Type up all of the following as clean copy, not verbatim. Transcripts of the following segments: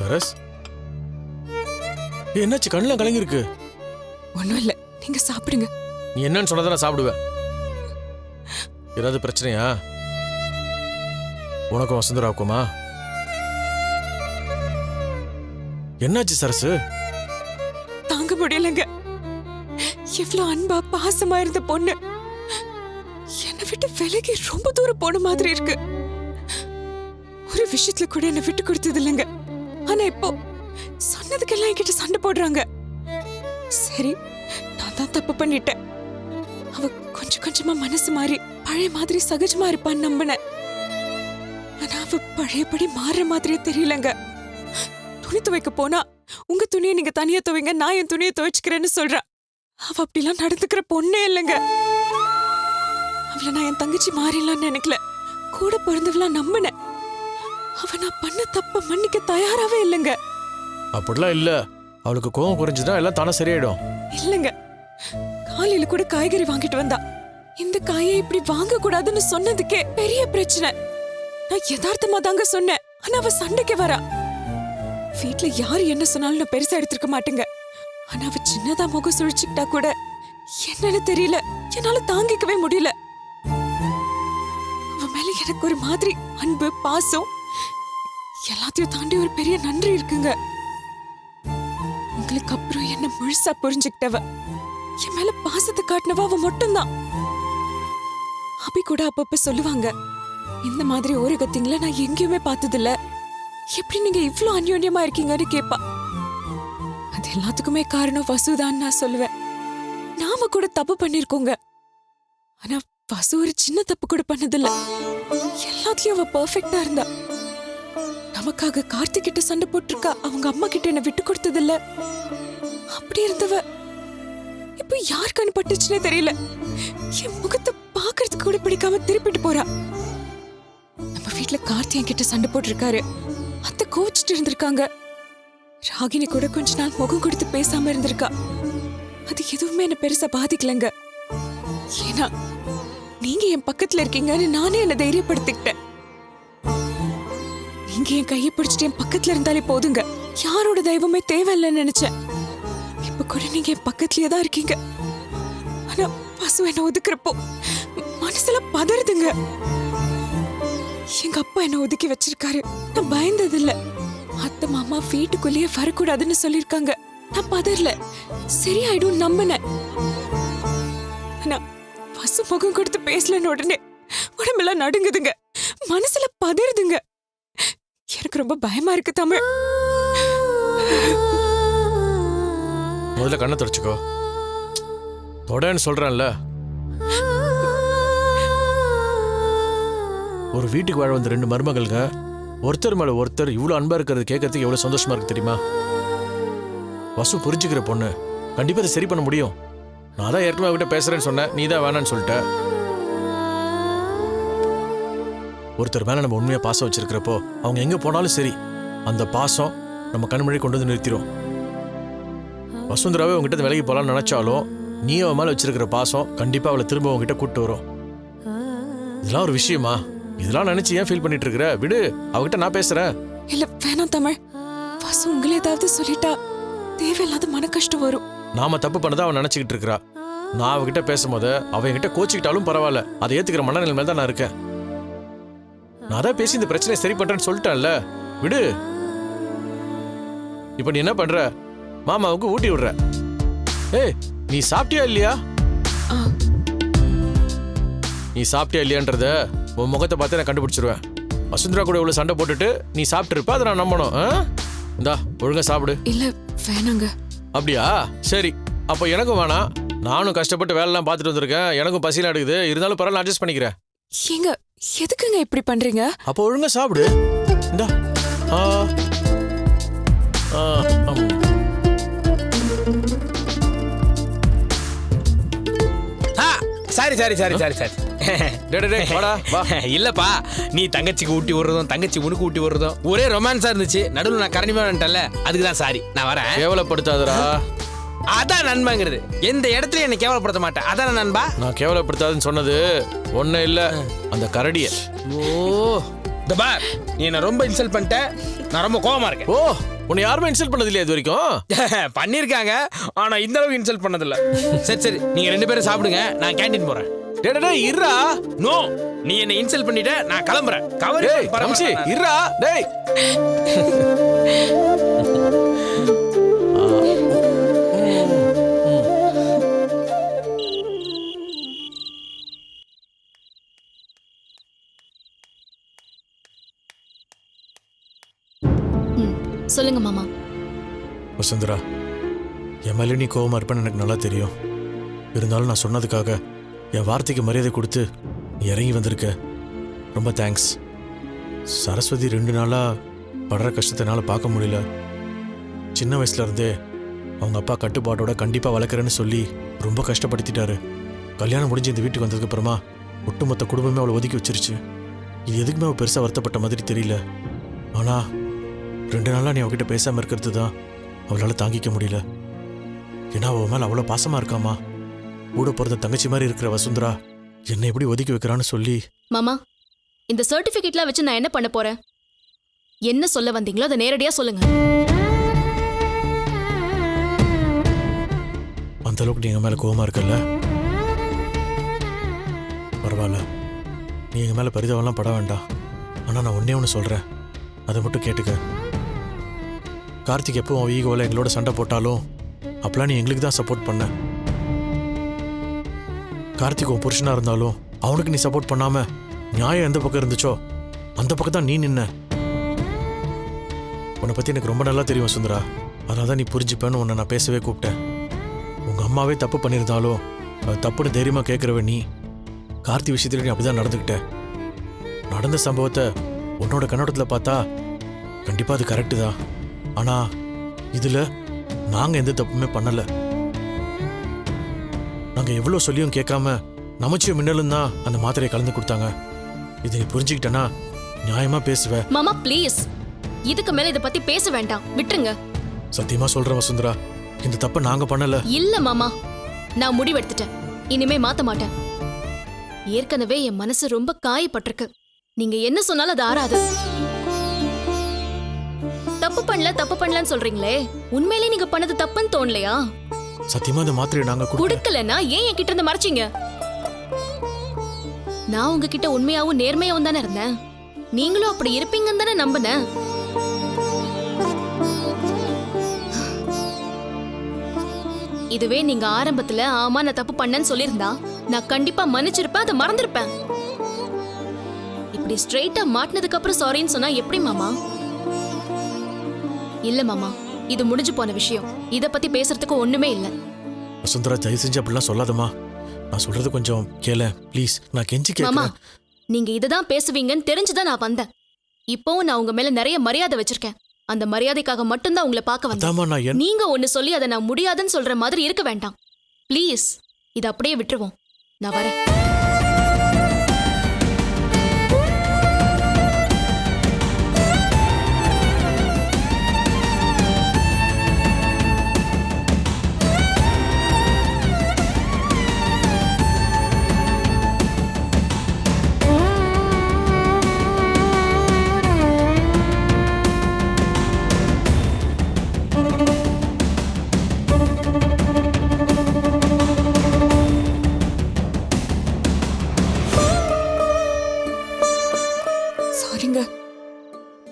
சரஸ், என்னாச்சு? கண்ணுல கலங்கி இருக்கு. ஒண்ணும் இல்ல, நீங்க சாப்பிடுங்க. நீ என்னன்னு சொன்னதை நான் சாப்பிடுவேன். ஏதாவது பிரச்சனையா உனக்கும் வசுந்தராவுக்குமா? என்னாச்சு சரசு? தாங்க முடியலங்க. எவ்வளவு அன்பா பாசமா இருந்த பொண்ணு என்னை விட்டு விலகி ரொம்ப தூரம் போன மாதிரி இருக்கு. ஒரு விஷயத்துல கூட என்ன விட்டு கொடுத்தது இல்லைங்க. ஆனா இப்போ சொன்னதுக்கெல்லாம் என்கிட்ட சண்டை போடுறாங்க. சரி, நான் தான் தப்பு பண்ணிட்டேன். அவ கொஞ்சம் கொஞ்சமா மனசு மாறி பழைய மாதிரி சகஜமா இருப்பான்னு நம்பினேன். ஆனா அவ பழையபடி மாறுற மாதிரியே தெரியலங்க. துணி துவைக்க போனா உங்க துணியை நீங்க தனியா துவைங்க, நான் என் துணியை துவைச்சுக்கிறேன்னு சொல்றா. அவ அப்படிலாம் நடந்துக்கிற பொண்ணே இல்லைங்க. அவளை நான் என் தங்கச்சி மாறிடலான்னு நினைக்கல. கூட பிறந்தவளா நம்பினேன். அவ நான் பண்ண தப்ப மன்னிக்க தயாராவே இல்லைங்க. அப்படிலாம் இல்ல. அவளுக்கு கோவம் குறைஞ்சுதான் எல்லாம் தானே சரியாயிடும். இல்லைங்க, காலையில கூட காய்கறி வாங்கிட்டு வந்தா. இந்த காயை இப்படி வாங்க கூடாதுன்னு சொன்னதுக்கே பெரிய பிரச்சனை. நான் யதார்த்தமா தாங்க சொன்னேன். ஆனா அவ சண்டைக்கு வரா. வீட்டுல யாரு என்ன சொன்னாலும் நான் பெருசா எடுத்திருக்க மாட்டேங்க. ஆனா அவ சின்னதா முகம் சுழிச்சுக்கிட்டா கூட என்னன்னு தெரியல, என்னால தாங்கிக்கவே முடியல. அவ மேல எனக்கு ஒரு மாதிரி அன்பு, பாசம், எல்லாத்தையும் தாண்டி ஒரு பெரிய நன்றி இருக்குங்க. உங்களுக்கு அப்புறம் என்ன முழுசா புரிஞ்சுக்கிட்டவ, என் மேல பாசத்தை காட்டினவ அவ மட்டும்தான். அபி கூட அப்பப்ப சொல்லுவாங்க, இந்த மாதிரி ஒரு கத்திங்கள நான் எங்கேயுமே பார்த்ததில்ல, எப்படி நீங்க இவ்ளோ அந்யோன்யமா இருக்கீங்கன்னு கேப்பா. அது எல்லாத்துக்குமே காரணம் வசுதான் நான் சொல்லுவேன். நாம கூட தப்பு பண்ணிருக்கோங்க. ஆனா வசு ஒரு சின்ன தப்பு கூட பண்ணதில்ல. எல்லாத்துலயும் அவ பெர்ஃபெக்ட்டா இருந்தா. நமக்காக கார்த்திக் கிட்ட சண்டை போட்டிருக்கா. அவங்க அம்மா கிட்ட என்ன விட்டு கொடுத்ததில்ல. அப்படி இருந்தவ இப்ப யார் கண் பட்டுச்சுன்னே தெரியல. என் முகத்தை பாக்குறதுக்கு கூட பிடிக்காம திருப்பிட்டு போறா. நம்ம வீட்டுல கார்த்தி என்கிட்ட சண்டை போட்டிருக்காரு. அத்தை கோவிச்சுட்டு இருந்திருக்காங்க. ராகினி கூட கொஞ்ச நாள் முகம் கொடுத்து பேசாம இருந்திருக்கா. அது எதுவுமே என்ன பெருசா பாதிக்கலங்க. ஏன்னா நீங்க என் பக்கத்துல இருக்கீங்கன்னு நானே என்ன தைரியப்படுத்திக்கிட்டேன். நீங்க என் கையை பிடிச்சிட்டு என் பக்கத்துல இருந்தாலே போதுங்க, யாரோட தெய்வமே தேவையில்லைன்னு நினைச்சேன். இப்ப கூட நீங்க என் பக்கத்துலயே தான் இருக்கீங்க. ஆனா பசு என்ன ஒதுக்குறப்போ மனசுல பதறுதுங்க. எங்க அப்பா என்ன ஒதுக்கி வச்சிருக்காரு, நான் பயந்தது இல்ல. அத்தை மாமா வீட்டுக்குள்ளேயே வரக்கூடாதுன்னு சொல்லிருக்காங்க, நான் பதறல. சரியாயிடும் நம்பினேன். ஆனா பசு முகம் கொடுத்து பேசலன்னு உடனே உடம்பெல்லாம் நடுங்குதுங்க, மனசுல பதறுதுங்க. எனக்கு ரொம்ப பயமா இருக்கு தமிழ். முதல்ல கண்ணை தொடச்சுக்கோ. தொடன்னு சொல்றேன்ல. ஒரு வீட்டுக்கு வாழ வந்த 2 மருமகள்ங்க ஒருத்தர் மேல ஒருத்தர் இவ்வளவு அன்பா இருக்கிறது கேட்கறதுக்கு எவ்வளவு சந்தோஷமா இருக்கு தெரியுமா? வசு புரிஞ்சுக்கிற பொண்ணு, கண்டிப்பா அதை சரி பண்ண முடியும். நான் தான் ஏற்கனவே அவகிட்ட பேசுறேன்னு சொன்னேன், நீ தான் வேணான்னு சொல்லிட்ட. ஒருத்தர் மேல நம்ம உண்மையா பாசம் வச்சிருக்கிறப்போ அவங்க எங்க போனாலும் சரி, அந்த பாசம் நம்ம கண் முன்னாடி கொண்டு வந்து நிறுத்திடும். வசுந்தராவே உங்ககிட்ட விலகி போலான்னு நினைச்சாலும் நீ அவன் மேல வச்சிருக்கிற பாசம் கண்டிப்பா அவளை திரும்ப உங்ககிட்ட கூப்பிட்டு வரும். இதெல்லாம் ஒரு விஷயமா? இதெல்லாம் நினைச்சு ஏன் ஃபீல் பண்ணிட்டு இருக்கிற? விடு, அவகிட்ட நான் பேசுறேன். இல்ல வேணாம் தமிழ். வசு உங்களை ஏதாவது சொல்லிட்டா தேவையில்லாத மன கஷ்டம் வரும். நாம தப்பு பண்ணதான் அவன் நினைச்சுக்கிட்டு இருக்கா. நான் அவகிட்ட பேசும்போது அவ என்கிட்ட கோச்சிக்கிட்டாலும் பரவாயில்ல, அதை ஏத்துக்கிற மனநிலை மேல தான் நான் இருக்கேன். நான் தான் பேசி இந்த பிரச்சனையை சரி பண்றேன்னு சொல்லிட்டேன்ல, விடு. இப்ப நீ என்ன பண்ற? மாமாவுக்கு ஊட்டி விடுற. ஏய், நீ சாப்பிட்டியா இல்லையா? நீ சாப்பிட்டியா இல்லையான்றத உன் முகத்தை பார்த்து நான் கண்டுபிடிச்சிருவேன். வசுந்தரா கூட இவ்வளவு சண்டை போட்டுட்டு நீ சாப்பிட்டு இருப்ப, அதை நான் நம்பணும். இந்தா ஒழுங்கா சாப்பிடு. இல்ல வேணாங்க. அப்படியா? சரி, அப்ப எனக்கும் வேணாம். நானும் கஷ்டப்பட்டு வேலைலாம் பார்த்துட்டு வந்திருக்கேன், எனக்கும் பசிலாம் எடுக்குது. இருந்தாலும் பரவாயில்ல, அட்ஜஸ்ட் பண்ணிக்கிறேன். ஏங்க எதுக்குங்க இப்படி பண்றீங்க? அப்போ ஒழுங்கா சாப்பிடு. இந்தா. Sorry sorry sorry sorry sorry இல்லப்பா, நீ தங்கச்சிக்கு ஊட்டி விடுறதும் தங்கச்சி உனக்கு ஊட்டி விடுறதும் ஒரே ரொமான்ஸா இருந்துச்சு. நடுவில் நான் கரணிமான்ட்டல, அதுக்கு தான் சாரி. நான் வரேன். கேவலப்படுத்தாதடா. அதான் நண்பங்கிறது. எந்த இடத்துல என்ன கேவலப்படுத்த மாட்டேன். அதான் நண்பா. நான் கேவலப்படுத்தாதுன்னு சொன்னது ஒண்ணு இல்ல, அந்த கரடிய. ஓ இந்த பார், நீ என்ன ரொம்ப இன்சல்ட் பண்ணிட்ட. நான் ரொம்ப கோவமா இருக்கேன். ஓ உன்னை யாருமே இன்சல்ட் பண்ணது இல்லையா இது வரைக்கும்? பண்ணிருக்காங்க, ஆனா இந்த அளவுக்கு இன்சல்ட் பண்ணதில்ல. சரி சரி, நீங்க 2 பேரும் சாப்பிடுங்க, நான் கேண்டீன் போறேன். டேய் இருடா. நோ, நீ என்ன இன்சல்ட் பண்ணிட்ட, நான் கிளம்புறேன். கவர் டேய் ரம்சி இருடா. டேய் சொல்லுங்க மாமா. வசுந்தரா, என் மேலே நீ கோவமா இருப்பேன்னு எனக்கு நல்லா தெரியும். இருந்தாலும் நான் சொன்னதுக்காக என் வார்த்தைக்கு மரியாதை கொடுத்து நீ இறங்கி வந்திருக்க. ரொம்ப தேங்க்ஸ். சரஸ்வதி 2 நாளா படுற கஷ்டத்தினால பார்க்க முடியல. சின்ன வயசுல இருந்தே அவங்க அப்பா கட்டுப்பாட்டோட கண்டிப்பா வளர்க்குறேன்னு சொல்லி ரொம்ப கஷ்டப்படுத்திட்டாரு. கல்யாணம் முடிஞ்சு இந்த வீட்டுக்கு வந்ததுக்கு அப்புறமா ஒட்டுமொத்த குடும்பமே அவளை ஒதுக்கி வச்சிருச்சு. இது எதுக்குமே அவள் பெருசாக வருத்தப்பட்ட மாதிரி தெரியல. ஆனா 2 நாளா நீ அவகிட்ட பேசாம இருக்கிறது தான் அவளால் தாங்கிக்க முடியல. ஏன்னா அவள் மேலே அவ்வளோ பாசமா இருக்காமா. கூட பிறந்த தங்கச்சி மாதிரி இருக்கிற வசுந்தரா என்னை எப்படி ஒதுக்கி வைக்கிறான்னு சொல்லி. மாமா, இந்த சர்டிபிகேட்லாம் வச்சு நான் என்ன பண்ண போறேன்? என்ன சொல்ல வந்தீங்களோ அதை நேரடியா சொல்லுங்க. அந்த அளவுக்கு நீ எங்க மேல கோவமா இருக்கல்ல? பரவாயில்ல, நீ எங்க மேல பரிதாபம்லாம் பட வேண்டாம். ஆனா நான் ஒன்னே ஒன்று சொல்றேன், அதை மட்டும் கேட்டுக்க. கார்த்திக் எப்போ அவன் ஈகோவில் எங்களோட சண்டை போட்டாலும் அப்பெல்லாம் நீ எங்களுக்கு தான் சப்போர்ட் பண்ண. கார்த்திக் உன் புருஷனா இருந்தாலும் அவனுக்கு நீ சப்போர்ட் பண்ணாம நியாயம் எந்த பக்கம் இருந்துச்சோ அந்த பக்கம் தான் நீ நின்ன. உன்னை பத்தி எனக்கு ரொம்ப நல்லா தெரியும் சுந்தரா. அதனால தான் நீ புரிஞ்சுப்பேன்னு உன்னை நான் பேசவே கூப்பிட்டேன். உங்க அம்மாவே தப்பு பண்ணியிருந்தாலும் அது தப்புன்னு தைரியமா கேட்கிறவ நீ. கார்த்தி விஷயத்துல நீ அப்படிதான் நடந்துக்கிட்ட. நடந்த சம்பவத்தை உன்னோட கண்ணோட்டத்தில் பார்த்தா கண்டிப்பா அது கரெக்டு தான். ஆனா இதுல நாங்க எந்த தப்புமே பண்ணல. நாங்க எவ்வளவு சொல்லியும் கேட்காம நமச்சியும் மின்னலும் தான் அந்த மாத்திரையை கலந்து கொடுத்தாங்க. இதை நீ புரிஞ்சுக்கிட்டனா நியாயமா பேசுவ. மாமா ப்ளீஸ், இதுக்கு மேல இத பத்தி பேச வேண்டாம், விட்டுருங்க. சத்தியமா சொல்றேன் வசுந்தரா, இந்த தப்பை நாங்க பண்ணல. இல்ல மாமா, நான் முடிவெடுத்துட்டேன். இனிமே மாத்த மாட்டேன். ஏற்கனவே என் மனசு ரொம்ப காயப்பட்டிருக்கு. நீங்க என்ன சொன்னாலும் அது ஆறாது. தப்பு பண்ணலன்னு சொல்றீங்களே, உண்மையிலே நீங்க பண்ணது தப்புன்னு தோணலையா? சத்தியமா இந்த மாத்திரையை நாங்க கொடுக்கலன்னா ஏன் என்கிட்ட இருந்து மறைச்சீங்க? நான் உங்ககிட்ட உண்மையாவும் நேர்மையாவும் தானே இருந்தேன். நீங்களும் அப்படி இருப்பீங்கன்னு தானே நம்பினேன். இதுவே நீங்க ஆரம்பத்துல ஆமா நான் தப்பு பண்ணேன்னு சொல்லியிருந்தா நான் கண்டிப்பா மன்னிச்சிருப்பேன், அதை மறந்திருப்பேன். இப்படி ஸ்ட்ரெயிட்டா மாட்டினதுக்கு அப்புறம் சாரின்னு சொன்னா எப்படி மாமா? இல்ல மாமா, இது முடிஞ்சு போன விஷயம். இத பத்தி பேசுறதுக்கு ஒண்ணுமே இல்ல. வசுந்தரா, தயவு செஞ்சு அப்படிலாம் சொல்லாதமா. நான் சொல்றது கொஞ்சம் கேள ப்ளீஸ். நான் கெஞ்சி மாமா, கேட்கிறேன். நீங்க இததான் பேசுவீங்கன்னு தெரிஞ்சுதான் நான் வந்தேன். இப்போவும் நான் உங்க மேல நிறைய மரியாதை வச்சிருக்கேன். அந்த மரியாதைக்காக மட்டும்தான் உங்களை பார்க்க வந்தேன். நீங்க ஒண்ணு சொல்லி அதை நான் முடியாதுன்னு சொல்ற மாதிரி இருக்க வேண்டாம். ப்ளீஸ், இதை அப்படியே விட்டுருவோம். நான் வரேன்.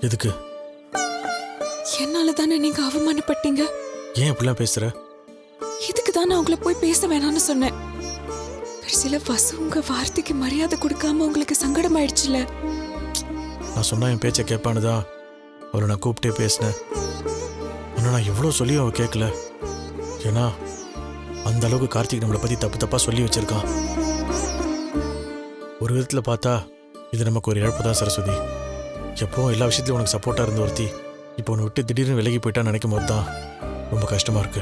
எதுக்கு? என்னால தானே நீங்க அவமானப்பட்டீங்க. ஏன் இப்படிலாம் பேசுற? இதுக்கு தான் நான் உங்களை போய் பேச வேணாம்னு சொன்னேன். சில வசு உங்க வார்த்தைக்கு மரியாதை கொடுக்காம உங்களுக்கு சங்கடம் ஆயிடுச்சுல. நான் சொன்னா என் பேச்சை கேட்பானுதான் அவளை நான் கூப்பிட்டே பேசினேன். ஆனா நான் எவ்வளவு சொல்லியும் அவ கேட்கல. ஏன்னா அந்த அளவுக்கு கார்த்திக் நம்மளை பத்தி தப்பு தப்பா சொல்லி வச்சிருக்கான். ஒரு விதத்துல பார்த்தா இது நமக்கு ஒரு இழப்பு தான் சரஸ்வதி. எப்பவும் எல்லா விஷயத்துலையும் உனக்கு சப்போர்ட்டாக இருந்த ஒருத்தி இப்போ உன்னை விட்டு திடீர்னு விலகி போயிட்டா நினைக்கும் போது தான் ரொம்ப கஷ்டமாக இருக்கு.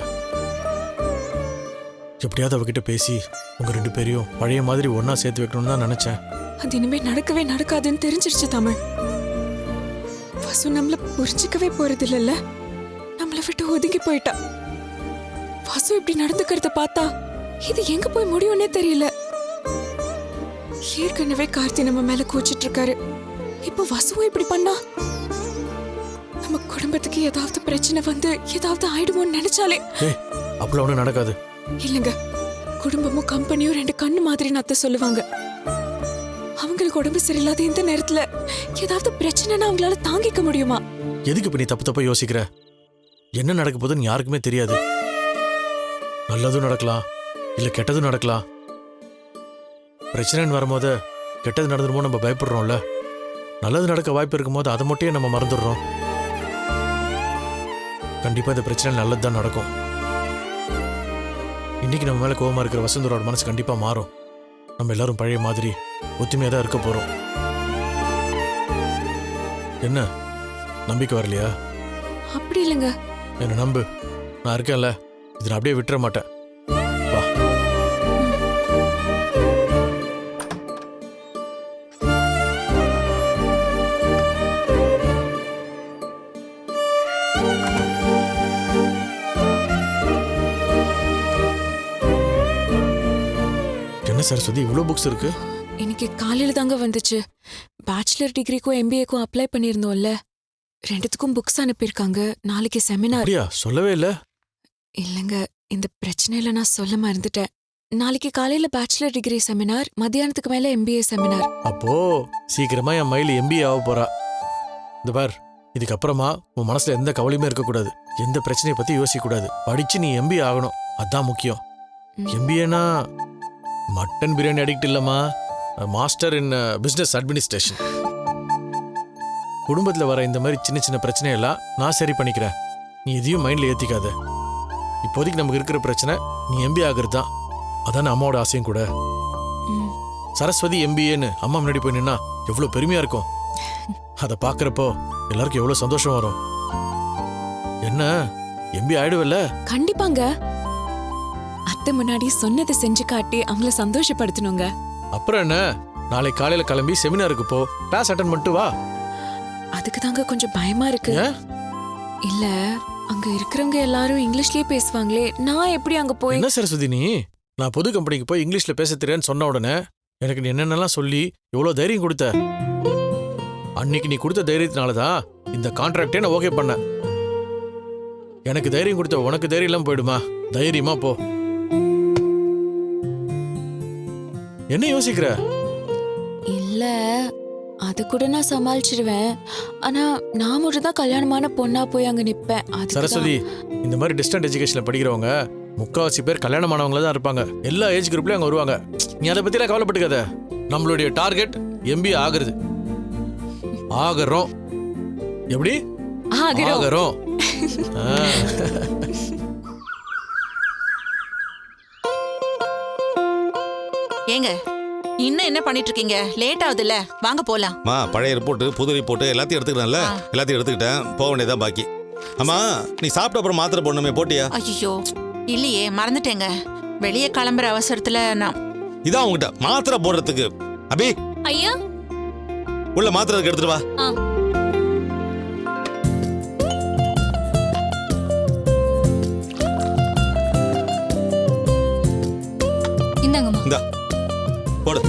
எப்படியாவது அவகிட்ட பேசி உங்கள் 2 பேரையும் பழைய மாதிரி ஒன்றா சேர்த்து வைக்கணும்னு தான் நினச்சேன். அது இனிமேல் நடக்கவே நடக்காதுன்னு தெரிஞ்சிருச்சு தமிழ். வசு நம்மளை புரிஞ்சிக்கவே போறது இல்லைல்ல. நம்மளை விட்டு ஒதுங்கி போயிட்டா. வசு இப்படி நடந்துக்கிறத பார்த்தா இது எங்க போய் முடியும்னே தெரியல. ஏற்கனவே கார்த்தி நம்ம மேல கோச்சிட்டு இருக்காரு. இப்போ வசுவும் இப்படி பண்ணா நம்ம குடும்பத்துக்கு ஏதாவது பிரச்சனை வந்து ஏதாவது ஆயிடுமோன்னு நினைச்சாலே. ஏய் அப்படி ஒன்றும் நடக்காது. இல்லங்க, குடும்பமும் கம்பெனியும் ரெண்டு கண்ணு மாதிரி அத்தை சொல்லுவாங்க. அவங்களுக்கு உடம்பு சரியில்லாத இந்த நேரத்துல ஏதாவது பிரச்சனைனா அவங்களால தாங்கிக்க முடியுமா? எதுக்கு இப்ப நீ தப்பு தப்பா யோசிக்கிற? என்ன நடக்க போகுதுன்னு யாருக்குமே தெரியாது. நல்லதும் நடக்கலாம், இல்ல கெட்டதும் நடக்கலாம். பிரச்சனைன்னு வரும்போது கெட்டது நடந்துருமோ நம்ம பயப்படுறோம்ல. நல்லது நடக்க வாய்ப்பு இருக்கும்போது அதை மட்டும் நம்ம மறந்துடுறோம். கண்டிப்பா இந்த பிரச்சனை நல்லது தான் நடக்கும். இன்னைக்கு நம்ம மேல கோவமா இருக்கிற வசந்தரோட மனசு கண்டிப்பா மாறும். நம்ம எல்லாரும் பழைய மாதிரி ஒத்துமையா தான் இருக்க போறோம். என்ன நம்பிக்கை வரலையா? அப்படி இல்லைங்க. என்ன நம்பு, நான் இருக்கேன்ல, இதை நான் அப்படியே விட்டுற மாட்டேன். வா. என்ன சரஸ்வதி இவ்வளோ புக்ஸ் இருக்கு? இன்னைக்கு காலையில தாங்க வந்துச்சு. பேச்சுலர் டிகிரிக்கும் எம்பிஏக்கும் அப்ளை பண்ணியிருந்தோம்ல, ரெண்டுத்துக்கும் புக்ஸ் அனுப்பியிருக்காங்க. நாளைக்கு செமினார். அப்படியா? சொல்லவே இல்லை. இல்லைங்க, இந்த பிரச்சனையில நான் சொல்ல மறந்துட்டேன். நாளைக்கு காலையில பேச்சுலர் டிகிரி செமினார், மத்தியானத்துக்கு மேல எம்பிஏ செமினார். அப்போ சீக்கிரமா என் மயில் எம்பிஏ ஆக போறா. இந்த பார், இதுக்கப்புறமா உன் மனசுல எந்த கவலையுமே இருக்கக்கூடாது. எந்த பிரச்சனையை பத்தி யோசிக்க கூடாது. படிச்சு நீ எம்பிஏ ஆகணும், அதான் முக்கியம். எம்பிஏனா மட்டன் பிரியாணி அடிக்ட் இல்லம்மா, மாஸ்டர் இன் பிசினஸ் அட்மினிஸ்ட்ரேஷன். குடும்பத்தில் வர இந்த மாதிரி சின்ன சின்ன பிரச்சனையெல்லாம் நான் சரி பண்ணிக்கிறேன். நீ எதையும் மைண்ட்ல ஏத்திக்காத. இப்போதைக்கு நமக்கு இருக்கிற பிரச்சனை நீ எம்பிஏ ஆகிறது தான். அதானே அம்மாவோட ஆசையும் கூட. சரஸ்வதி எம்பிஏன்னு அம்மா முன்னாடி போய் நின்னா எவ்வளவு பெருமையா இருக்கும். அதை பாக்குறப்போ எல்லாருக்கும் எவ்வளவு சந்தோஷம் வரும். என்ன எம்பிஏ ஆயிடுவல்ல? கண்டிப்பாங்க. அத்தை முன்னாடி சொன்னதை செஞ்சு காட்டி அவங்கள சந்தோஷப்படுத்தணுங்க. அப்புறம் என்ன, நாளை காலையில கிளம்பி செமினாருக்கு போ, கிளாஸ் அட்டன் பண்ணிட்டு வா. அதுக்கு தாங்க கொஞ்சம் பயமா இருக்கு. ஏன்? இல்ல, அங்க இருக்கிறவங்க எல்லாரும் இங்கிலீஷ்லயே பேசுவாங்களே, நான் எப்படி அங்க போய்? என்ன சரஸ்வதி நீ, நான் புது கம்பெனிக்கு போய் இங்கிலீஷ்ல பேச தெரியான்னு சொன்ன உடனே எனக்கு நீ என்னென்னலாம் சொல்லி எவ்வளவு தைரியம் கொடுத்த. அன்னைக்கு நீ கொடுத்த தைரியத்தினாலதான் இந்த கான்ட்ராக்டே நான் ஓகே பண்ணேன். எனக்கு தைரியம் கொடுத்த உனக்கு தைரியம் எல்லாம் போயிடுமா? தைரியமா போ. என்ன யோசிக்கிற? இல்ல, அது கூட நான் சமாளிச்சிடுவேன். ஆனா நான் மட்டும் தான் கல்யாணமான பொண்ணா போய் அங்க நிப்பேன். சரஸ்வதி, இந்த மாதிரி டிஸ்டன்ட் எஜுகேஷன்ல படிக்கிறவங்க முக்காவாசி பேர் கல்யாணமானவங்கள தான் இருப்பாங்க. எல்லா ஏஜ் குரூப்லயும் அங்க வருவாங்க. நீ அதை பத்தி எல்லாம் கவலைப்பட்டுக்காத. நம்மளுடைய டார்கெட் எம்பிஏ ஆகுறது. ஆகிறோம். எப்படி ஆகிறோம்? ஏங்க இன்னும் என்ன பண்ணிட்டு இருக்கீங்க? லேட் ஆகுதுல்ல, வாங்க போலாம். மா, பழைய ரிப்போர்ட் புது ரிப்போர்ட் எல்லாத்தையும் எடுத்துக்கிட்டேன்ல, எல்லாத்தையும் எடுத்துக்கிட்டேன். போக வேண்டியதான் பாக்கி. அம்மா, நீ சாப்பிட்ட அப்புறம் மாத்திரை போடணுமே, போட்டியா? ஐயோ இல்லையே, மறந்துட்டேங்க. வெளியே கிளம்புற அவசரத்துல நான் இதான் உங்ககிட்ட மாத்திரை போடுறதுக்கு. அபி, ஐயா, உள்ள மாத்திரை இருக்கு, எடுத்துட்டு வா. இந்தாங்கம்மா. இந்தா போடு.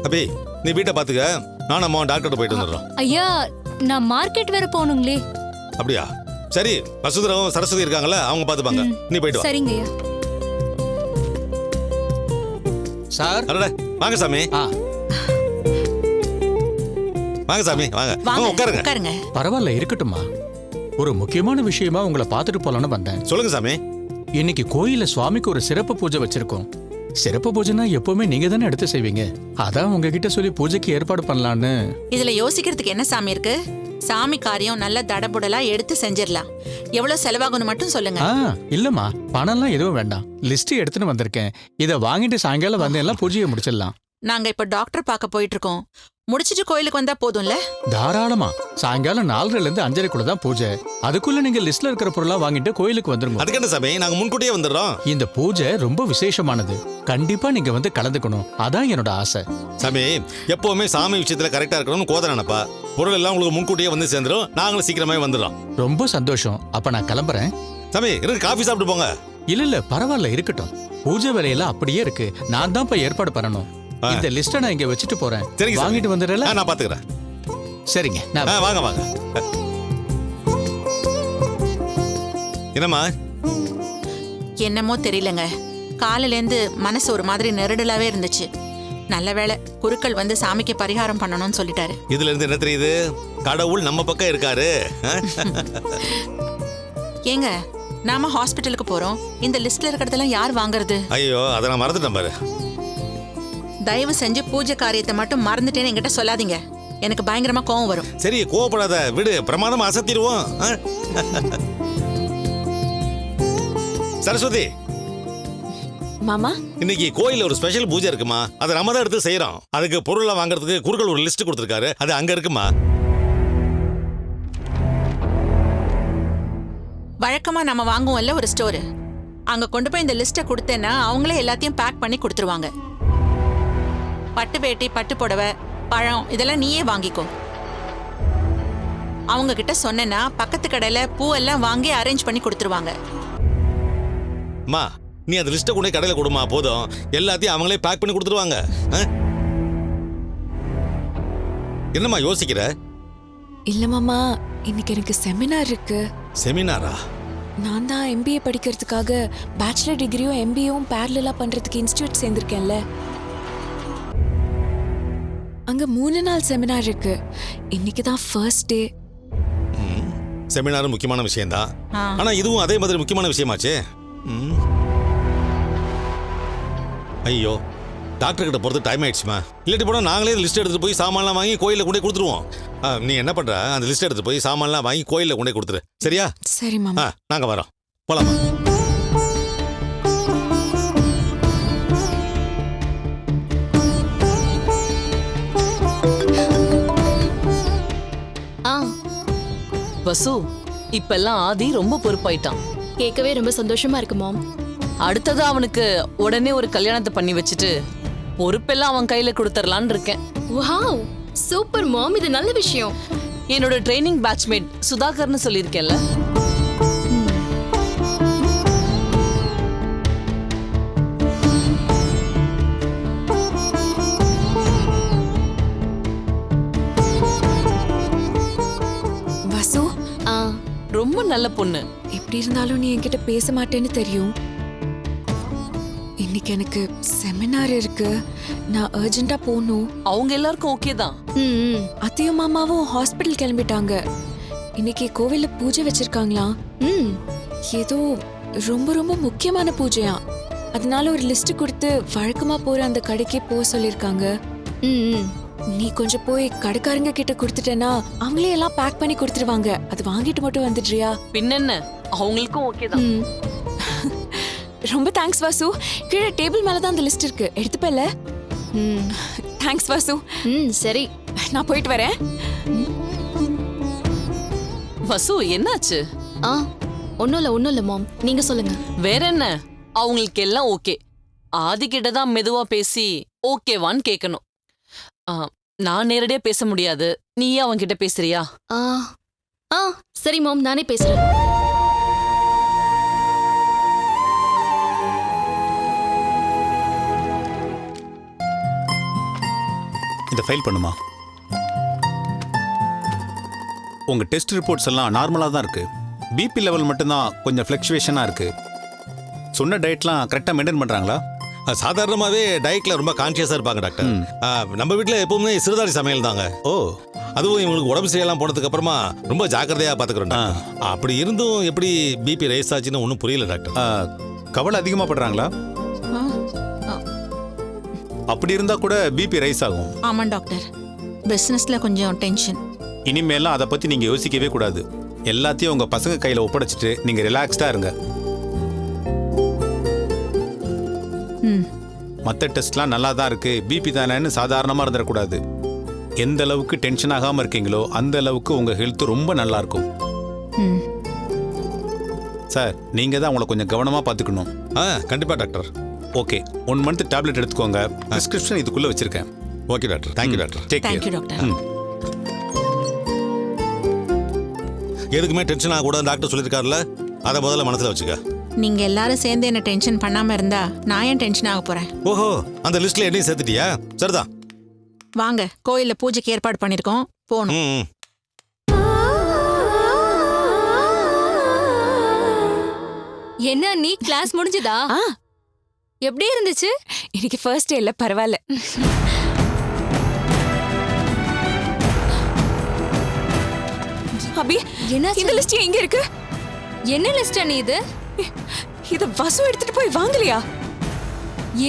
அபி, நீ வீட்டை பாத்துக்க, நானும் அம்மா டாக்டர் போயிட்டு வந்துடுறோம். ஐயா, நான் மார்க்கெட் வேற போகணுங்களே. அப்படியா? சரி, வசுந்தரம் சரஸ்வதி இருக்காங்கல்ல, அவங்க பாத்துப்பாங்க. நீ போயிட்டு வா. சரிங்க ஐயா. சார். அடடே, வாங்க சாமி. வாங்க சாமி, வாங்க. வாங்க, உட்காருங்க. உட்காருங்க. பரவாயில்ல, இருக்கட்டும்மா. ஒரு முக்கியமான விஷயமா உங்களை பார்த்துட்டு போலான்னு வந்தேன். சொல்லுங்க சாமி. இன்னைக்கு கோயில்ல சுவாமிக்கு ஒரு சிறப்பு பூஜை வச்சிருக்கோம். சிறப்பு பூஜைனா எப்பவுமே நீங்க தானே எடுத்து செய்வீங்க. அதான் உங்ககிட்ட சொல்லி பூஜைக்கு ஏற்பாடு பண்ணலான்னு. இதுல யோசிக்கிறதுக்கு என்ன சாமி இருக்கு? சாமி காரியம் நல்ல தடபுடலா எடுத்து செஞ்சிடலாம். எவ்வளவு செலவாகணும் மட்டும் சொல்லுங்க. இல்லம்மா, பணம்லாம் எதுவும் வேண்டாம். லிஸ்ட் எடுத்துன்னு வந்திருக்கேன். இதை வாங்கிட்டு சாயங்காலம் வந்து எல்லாம் பூஜையை முடிச்சிடலாம். நாங்க இப்ப டாக்டர் பார்க்க போயிட்டு இருக்கோம். முடிச்சிட்டு கோயிலுக்கு வந்தா போதும்ல? தாராளமா. சாயங்காலம் 4:30 to 5:30 தான் பூஜை. அதுக்குள்ள நீங்க லிஸ்ட்ல இருக்கிற பொருளா வாங்கிட்டு கோயிலுக்கு வந்துருங்க. அதுக்கு என்ன சாமி, நாங்க முன்கூட்டியே வந்துடுறோம். இந்த பூஜை ரொம்ப விசேஷமானது. கண்டிப்பா நீங்க வந்து கலந்துக்கணும். அதான் என்னோட ஆசை. சாமி, எப்பவுமே சாமி விஷயத்துல கரெக்டா இருக்கணும்னு கோதரானப்பா. பொருள் எல்லாம் உங்களுக்கு முன்கூட்டியே வந்து சேர்ந்துரும். நாங்களும் சீக்கிரமே வந்துடுறோம். ரொம்ப சந்தோஷம். அப்ப நான் கிளம்புறேன். சாமி, இருக்கு, காஃபி சாப்பிட்டு போங்க. இல்ல பரவாயில்ல, இருக்கட்டும். பூஜை வேலையெல்லாம் அப்படியே இருக்கு. நான் தான் போய் ஏற்பாடு பண்ணணும். இந்த லிஸ்ட நான் இங்க வச்சுட்டு போறேன். சரிங்க சாமி. வாங்கிட்டு வந்துடுறேன். நான் பாத்துக்கிறேன். சரிங்க நான் வாங்க வாங்க. என்னம்மா? என்னமோ தெரியலங்க, காலையிலேருந்து மனசு ஒரு மாதிரி நெருடலாவே இருந்துச்சு. நல்ல வேளை குருக்கள் வந்து சாமிக்கு பரிகாரம் பண்ணணும்னு சொல்லிட்டாரு. இதுல இருந்து என்ன தெரியுது? கடவுள் நம்ம பக்கம் இருக்காரு. ஏங்க, நாம ஹாஸ்பிட்டலுக்கு போறோம், இந்த லிஸ்ட்ல இருக்கிறதெல்லாம் யார் வாங்குறது? ஐயோ, அதை நான் மறந்துட்டேன் பாரு. தயவு செஞ்சு பூஜை காரியத்தை மட்டும் மறந்துட்டேன்னு என்கிட்ட சொல்லாதீங்க, எனக்கு பயங்கரமா கோவம் வரும். சரி, கோவப்படாத, விடு, பிரமாதமா அசத்திடுவோம். சரஸ்வதி, மாமா, இன்னைக்கு கோயில்ல ஒரு ஸ்பெஷல் பூஜை இருக்குமா, அதை நம்ம தான் எடுத்து செய்யறோம். அதுக்கு பொருளை வாங்குறதுக்கு குருக்கள் ஒரு லிஸ்ட் கொடுத்திருக்காரு, அது அங்க இருக்குமா. வழக்கமா நம்ம வாங்குவோம்ல ஒரு ஸ்டோர், அங்க கொண்டு போய் இந்த லிஸ்ட்டை கொடுத்தேன்னா அவங்களே எல்லாத்தையும் பேக் பண்ணி கொடுத்துருவாங்க. பட்டு வேட்டி, பட்டு புடவை, பழம் இதெல்லாம் நீயே வாங்கிக்கோ. அவங்க கிட்ட சொன்னேன்னா பக்கத்து கடையில பூவெல்லாம் வாங்கி அரேஞ்ச் பண்ணி கொடுத்துருவாங்க. அம்மா, நீ அந்த லிஸ்ட்டை கொண்டு போய் கடையில் கொடுமா, போதும், எல்லாத்தையும் அவங்களே பேக் பண்ணி கொடுத்துருவாங்க. என்னம்மா யோசிக்கிற? இல்ல மாமா, இன்னைக்கு எனக்கு செமினார் இருக்கு. செமினாரா? நான் தான் MBA படிக்கிறதுக்காக பேச்சுலர் டிகிரியும் MBAவும் பேரலா பண்றதுக்கு இன்ஸ்டிடியூட் சேர்ந்திருக்கேன்ல. அங்க 3 நாள் செமினார் இருக்கு. இன்னைக்கு தான் ஃபர்ஸ்ட் டே. செமினாரும் முக்கியமான விஷயம்தான், ஆ. ஆனா இதுவும் அதே மாதிரி முக்கியமான விஷயமாச்சே. ஐயோ, டாக்டர் கிட்ட போறது டைம் ஆயிடுச்சுமா. இல்லாட்டி போனா நாங்களே லிஸ்ட் எடுத்துட்டு போய் சாமான்லாம் வாங்கி கோயில கொண்டு போய் கொடுத்துருவோம். நீ என்ன பண்ற, அந்த லிஸ்ட் எடுத்து போய் சாமான்லாம் வாங்கி கோயில கொண்டு போய் கொடுத்துரு, சரியா? சரி மாமா. நாங்க வரோம், போலாமா? ஆ, வசு, இப்பெல்லாம் ஆதி ரொம்ப பொறுப்பாயிட்டான். கேட்கவே ரொம்ப சந்தோஷமா இருக்கு மாம். அடுத்தது அவனுக்கு உடனே ஒரு கல்யாணத்தை பண்ணி வச்சுட்டு பொறுப்பெல்லாம் அவன் கையில கொடுத்துடலான்னு இருக்கேன். வாவ், சூப்பர் மாம், இது நல்ல விஷயம். என்னோட ட்ரைனிங் பேட்ச்மேட் சுதாகர்னு சொல்லியிருக்கேன்ல, வசு, ஆ, ரொம்ப நல்ல பொண்ணு. எப்படி இருந்தாலும் நீ என்கிட்ட பேச மாட்டேன்னு தெரியும். இன்னைக்கு எனக்கு செமினார் இருக்கு, நான் அர்ஜென்ட்டா போகணும். அவங்க எல்லாருக்கும் ஓகே தான். ம், அத்தையும் மாமாவும் ஹாஸ்பிட்டல் கிளம்பிட்டாங்க. இன்னைக்கு கோவில்ல பூஜை வச்சிருக்காங்களாம். ம். ஏதோ ரொம்ப ரொம்ப முக்கியமான பூஜையா, அதனால ஒரு லிஸ்ட் கொடுத்து வழக்கமா போற அந்த கடைக்கே போக சொல்லிருக்காங்க. ம், ம். நீ கொஞ்சம் போய் கடைக்காரங்க கிட்ட கொடுத்துட்டேன்னா அவங்களே எல்லாம் பேக் பண்ணி கொடுத்துருவாங்க. அது வாங்கிட்டு மட்டும் வந்துடுறியா? பின்னென்ன, அவங்களுக்கும் ஓகே தான். ம். ரொம்ப தேங்க்ஸ் வாசு. கீழே டேபிள் மேல தான் அந்த லிஸ்ட் இருக்கு, எடுத்துப்பல. ம். தேங்க்ஸ் வாசு. ம், சரி. நான் போயிட்டு வரேன். வசு, என்னாச்சு? ஆ, ஒன்றும் இல்லை மாம், நீங்க சொல்லுங்க. வேற என்ன, அவங்களுக்கு எல்லாம் ஓகே. ஆதி கிட்ட தான் மெதுவா பேசி ஓகேவான்னு கேட்கணும். நான் நேரடியா பேச முடியாது, நீயே அவன் கிட்ட பேசுறியா? ஆ, ஆ, சரி மாம், நானே பேசுறேன். இந்த ஃபைல் பண்ணுமா. உங்க டெஸ்ட் ரிப்போர்ட்ஸ் எல்லாம் நார்மலா தான் இருக்கு. பிபி லெவல் மட்டும்தான் கொஞ்சம் ஃப்ளக்சுவேஷனா இருக்கு. சொன்ன டயட்லாம் கரெக்டாக மெயின்டைன் பண்றாங்களா? சாதாரணமாவே டயட்ல ரொம்ப கான்சியஸா இருப்பாங்க டாக்டர். நம்ம வீட்டுல எப்பவுமே சிறுதாரி சமையல் தாங்க. ஓ, அதுவும் இவங்களுக்கு உடம்பு சரியில்லாம் போனதுக்கு அப்புறமா ரொம்ப ஜாக்கிரதையா பாத்துக்கிறோம் டாக்டர். அப்படி இருந்தும் எப்படி பிபி ரைஸ் ஆச்சுன்னு ஒன்றும் புரியல டாக்டர். கவலை அதிகமாக படுறாங்களா? அப்படி இருந்தா கூட பிபி ரைஸ் ஆகும். ஆமா டாக்டர், பிசினஸ்ல கொஞ்சம் டென்ஷன். இனிமேலாம் அதை பத்தி நீங்க யோசிக்கவே கூடாது. எல்லாத்தையும் உங்க பசங்க கையில ஒப்படைச்சிட்டு நீங்க ரிலாக்ஸ்டா இருங்க. மற்ற டெஸ்ட்லாம் நல்லா தான் இருக்கு, பிபி தானேன்னு சாதாரணமா இருந்துடக்கூடாது. எந்த அளவுக்கு டென்ஷன் ஆகாம இருக்கீங்களோ அந்த அளவுக்கு உங்க ஹெல்த் ரொம்ப நல்லா இருக்கும். சார், நீங்க தான் உங்களை கொஞ்சம் கவனமா பாத்துக்கணும். கண்டிப்பா டாக்டர். ஓகே, 1 மந்த் டேப்லெட் எடுத்துக்கோங்க. பிரிஸ்கிரிப்ஷன் இதுக்குள்ள வச்சிருக்கேன். Okay doctor, thank you doctor. Take thank you care. Doctor. எதுக்குமே டென்ஷன் ஆகக்கூடாது டாக்டர் சொல்லியிருக்காருல்ல, அதை முதல்ல மனசுல வச்சுக்க. நீங்க எல்லாரும் சேர்ந்து என்ன டென்ஷன் பண்ணாம இருந்தா நான் ஏன் டென்ஷன் ஆக போறேன்? ஓஹோ, அந்த லிஸ்ட்ல என்னையும் சேர்த்துட்டியா? சரிதான். வாங்க, கோயில்ல பூஜைக்கு ஏற்பாடு பண்ணிருக்கோம், போகணும். ம் என்ன நீ கிளாஸ் முடிஞ்சதா? ஆ எப்படி இருந்துச்சு? இன்னைக்கு ஃபர்ஸ்ட் டே இல்ல, பரவாயில்ல. அபி, என்னாச்சு? இந்த லிஸ்ட் எங்க இருக்கு? என்ன லிஸ்ட் நீ இது? இத வசு எடுத்துட்டு போய் வாங்கலையா?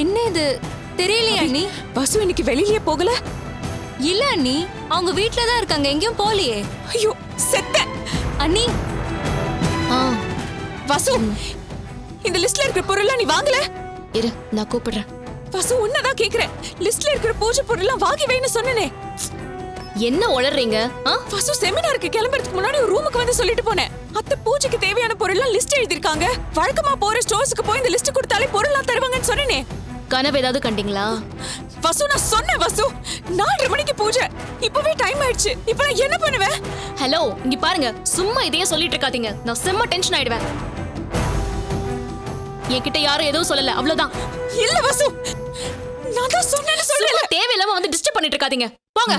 என்ன இது தெரியலையா நீ? வசு இன்னைக்கு வெளியிலே போகல. இல்ல அண்ணி, அவங்க வீட்ல தான் இருக்காங்க, எங்கேயும் போகலையே. ஐயோ செத்த. அண்ணி, ஆ வசு, இந்த லிஸ்ட்ல இருக்கிற பொருள்லாம் நீ வாங்கல? இரு, நான் கூப்பிடுறேன். வசு உன்னதான் கேக்குறேன். லிஸ்ட்ல இருக்கிற பூஜை பொருள்லாம் வாங்கி வைன்னு சொன்னனே. என்ன உளறீங்க? ஆ? வசு செமினாருக்கு கிளம்புறதுக்கு முன்னாடி ஒரு ரூமுக்கு வந்து சொல்லிட்டு போனேன். அத்தை பூஜைக்கு தேவையான பொருள்லாம் லிஸ்ட் எழுதிருக்காங்க. வழக்கமா போற ஸ்டோர்ஸ்க்கு போய் இந்த லிஸ்ட் கொடுத்தாலே பொருள்லாம் தருவாங்கன்னு சொன்னனே. கனவு ஏதாவது கண்டீங்களா? வசு, நான் சொன்னேன் வசு, 4:30 மணிக்கு பூஜை. இப்பவே டைம் ஆயிடுச்சு. இப்போ நான் என்ன பண்ணுவேன்? ஹலோ, இங்க பாருங்க, சும்மா இதையே சொல்லிட்டு இருக்காதீங்க. நான் செம்ம டென்ஷன் ஆயிடுவேன். என்கிட்ட யாரும் எதுவும் சொல்லல, அவ்வளவுதான். இல்ல வசு, நான் தான் சொன்னேன்னு சொல்லல. தேவையில்லாம வந்து டிஸ்டர்ப் பண்ணிட்டு இருக்காதீங்க. போங்க.